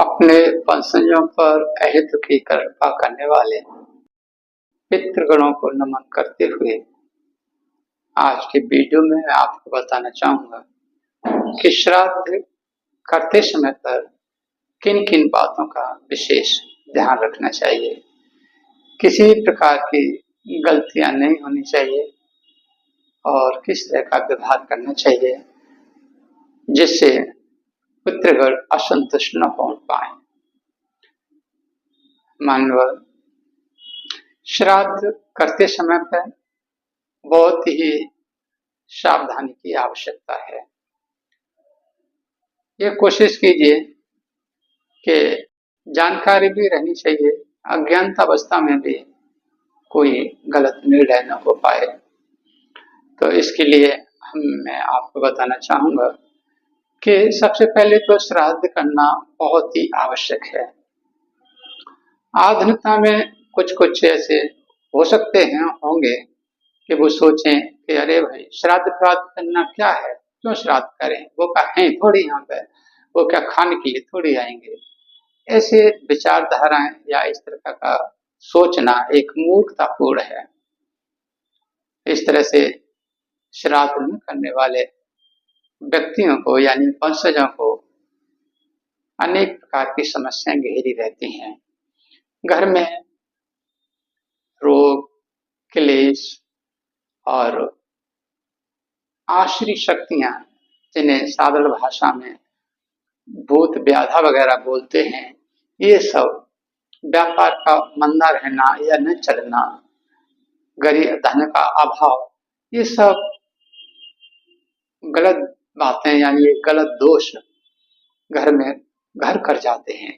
अपने वंशजों पर अहित की कृपा करने वाले पितृगणों को नमन करते हुए आज के वीडियो में मैं आपको बताना चाहूंगा कि श्राद्ध करते समय पर किन किन बातों का विशेष ध्यान रखना चाहिए। किसी भी प्रकार की गलतियां नहीं होनी चाहिए और किस तरह का व्यवहार करना चाहिए जिससे पितृगण असंतुष्ट न हो पाए। मानव श्राद्ध करते समय पर बहुत ही सावधानी की आवश्यकता है। ये कोशिश कीजिए कि जानकारी भी रहनी चाहिए, अज्ञानता अवस्था में भी कोई गलत निर्णय न हो पाए। तो इसके लिए मैं आपको बताना चाहूंगा कि सबसे पहले तो श्राद्ध करना बहुत ही आवश्यक है। आधुनिकता में कुछ कुछ ऐसे हो सकते हैं होंगे कि वो सोचें कि अरे भाई श्राद्ध प्राद्ध करना क्या है, क्यों श्राद्ध करें, वो क्या है थोड़ी यहाँ पे, वो क्या खाने के लिए थोड़ी आएंगे। ऐसे विचारधाराएं या इस तरह का सोचना एक मूर्खतापूर्ण है। इस तरह से श्राद्ध न करने वाले व्यक्तियों को यानी वंशजों को अनेक प्रकार की समस्याएं घेरी रहती हैं। घर में रोग, क्लेश और आश्री शक्तियां, जिन्हें साधारण भाषा में भूत व्याधा वगैरह बोलते हैं, ये सब व्यापार का मंदा रहना या न चलना, गरीब धन का अभाव, ये सब गलत बातें यानी ये गलत दोष घर में घर कर जाते हैं।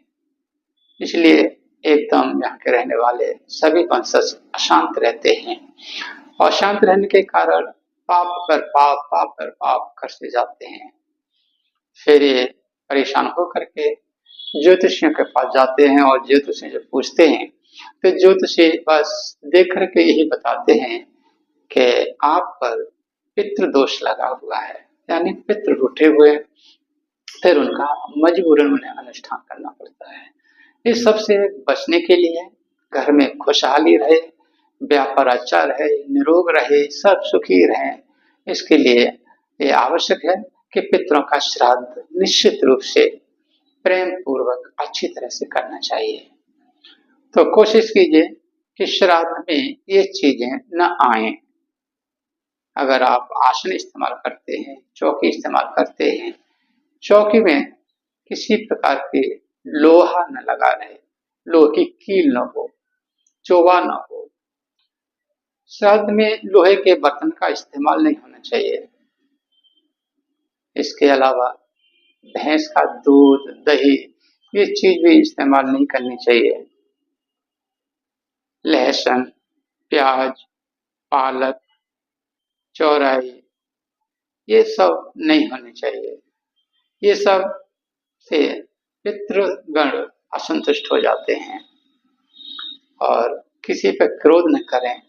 इसलिए एकदम यहाँ के रहने वाले सभी वंशज अशांत रहते हैं और शांत रहने के कारण पाप पर पाप, पाप पर पाप करते जाते हैं। फिर ये परेशान होकर के ज्योतिषियों के पास जाते हैं और ज्योतिषी जब पूछते हैं तो ज्योतिषी बस देख करके यही बताते हैं कि आप पर पितृ दोष लगा हुआ है, यानी पितृ रूठे हुए। फिर उनका मजबूरन उन्हें अनुष्ठान करना पड़ता है। इस सब से बचने के लिए घर में खुशहाली रहे, व्यापार अच्छा रहे, निरोग रहे, सब सुखी रहे, इसके लिए ये आवश्यक है कि पितरों का श्राद्ध निश्चित रूप से प्रेम पूर्वक अच्छी तरह से करना चाहिए। तो कोशिश कीजिए कि श्राद्ध में ये चीजें न आए। अगर आप आसन इस्तेमाल करते हैं, चौकी इस्तेमाल करते हैं, चौकी में किसी प्रकार की लोहा न लगा रहे, लोहे की कील न हो, चोवा न हो। श्राद्ध में लोहे के बर्तन का इस्तेमाल नहीं होना चाहिए। इसके अलावा भैंस का दूध, दही, ये चीज भी इस्तेमाल नहीं करनी चाहिए। लहसुन, प्याज, पालक, चौराई, ये सब नहीं होने चाहिए। ये सब से पितृगण असंतुष्ट हो जाते हैं और किसी पर क्रोध न करें।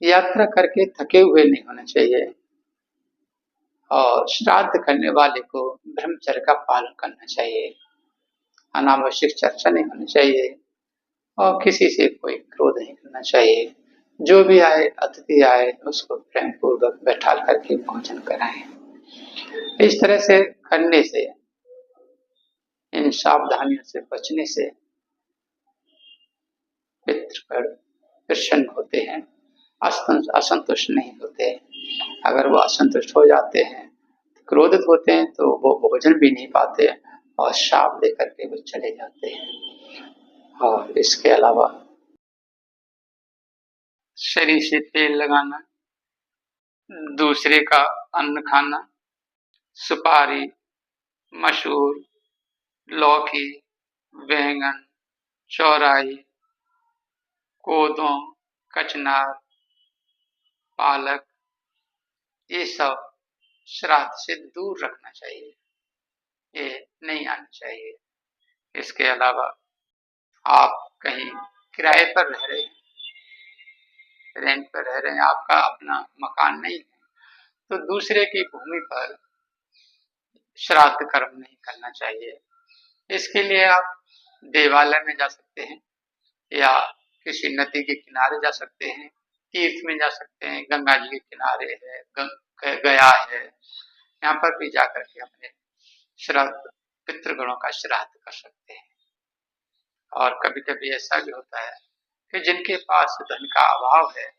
यात्रा करके थके हुए नहीं होना चाहिए और श्राद्ध करने वाले को ब्रह्मचर्य का पालन करना चाहिए। अनावश्यक चर्चा नहीं होनी चाहिए और किसी से कोई क्रोध नहीं करना चाहिए। जो भी आए, अतिथि आए, उसको प्रेम पूर्वक बैठा करके भोजन कराएं। इस तरह से करने से, इन सावधानियों से बचने से पितृगण प्रसन्न होते हैं, असंतुष्ट नहीं होते। अगर वो असंतुष्ट हो जाते हैं, क्रोधित होते हैं, तो वो भोजन भी नहीं पाते और शाप लेकर के वो चले जाते हैं। और इसके अलावा शरीर से तेल लगाना, दूसरे का अन्न खाना, सुपारी, मसूर, लौकी, बैंगन, चौराई, कोदों, कचनार, पालक, ये सब श्राद्ध से दूर रखना चाहिए, ये नहीं आना चाहिए। इसके अलावा आप कहीं किराए पर रह रहे हैं, रेंट पर रह रहे हैं, आपका अपना मकान नहीं है, तो दूसरे की भूमि पर श्राद्ध कर्म नहीं करना चाहिए। इसके लिए आप देवालय में जा सकते हैं या किसी नदी के किनारे जा सकते हैं, तीर्थ में जा सकते हैं, गंगा जी के किनारे है, गया है, यहाँ पर भी जाकर के अपने श्राद्ध पितृगणों का श्राद्ध कर सकते हैं। और कभी कभी ऐसा भी होता है कि जिनके पास धन का अभाव है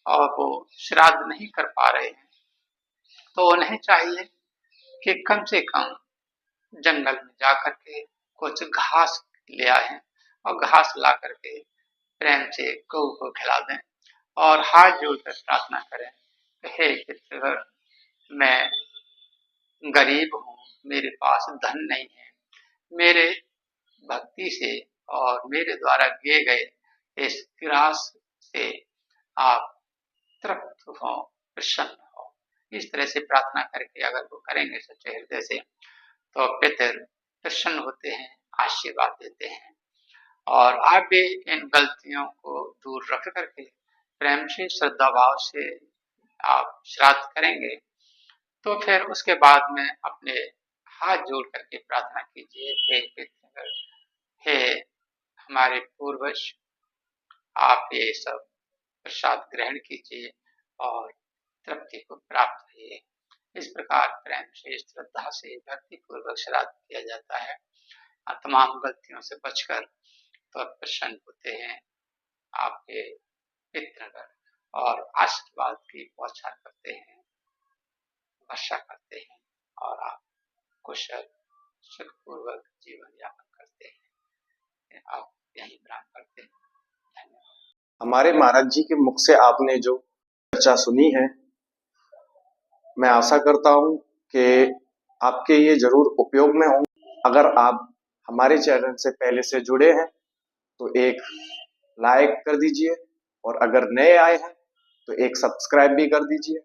और वो श्राद्ध नहीं कर पा रहे हैं, तो उन्हें चाहिए कि कम से कम जंगल में जाकर के कुछ घास ले आए और घास ला करके प्रेम से गौ को खिला दें और हाथ जोड़कर प्रार्थना करें, हे पितृगण, मैं गरीब हूँ, मेरे पास धन नहीं है, मेरे भक्ति से और मेरे द्वारा किए गए इस ग्रास से आप तृप्त हो, प्रसन्न हो। इस तरह से प्रार्थना करके अगर वो करेंगे सच्चे हृदय से, तो पितर प्रसन्न होते हैं, आशीर्वाद देते हैं। और आप भी इन गलतियों को दूर रख करके प्रेम से, श्रद्धा भाव से आप श्राद्ध करेंगे, तो फिर उसके बाद में अपने हाथ जोड़ करके प्रार्थना कीजिए, हे पितृगण, हे हमारे पूर्वज, आप ये सब प्रसाद ग्रहण कीजिए और तृप्ति को प्राप्त रहिए। इस प्रकार प्रेम से, श्रद्धा से, भक्ति पूर्वक श्राद्ध किया जाता है। तमाम गलतियों से बचकर तो प्रसन्न होते हैं आपके पितृगण और आशीर्वाद की बौछार करते हैं, वर्षा करते हैं और आप कुशल सुखपूर्वक जीवन यापन करते हैं। आप यही प्रार्थना करते हैं। धन्यवाद। हमारे महाराज जी के मुख से आपने जो चर्चा सुनी है, मैं आशा करता हूं कि आपके ये जरूर उपयोग में हों। अगर आप हमारे चैनल से पहले से जुड़े हैं तो एक लाइक कर दीजिए और अगर नए आए हैं तो एक सब्सक्राइब भी कर दीजिए।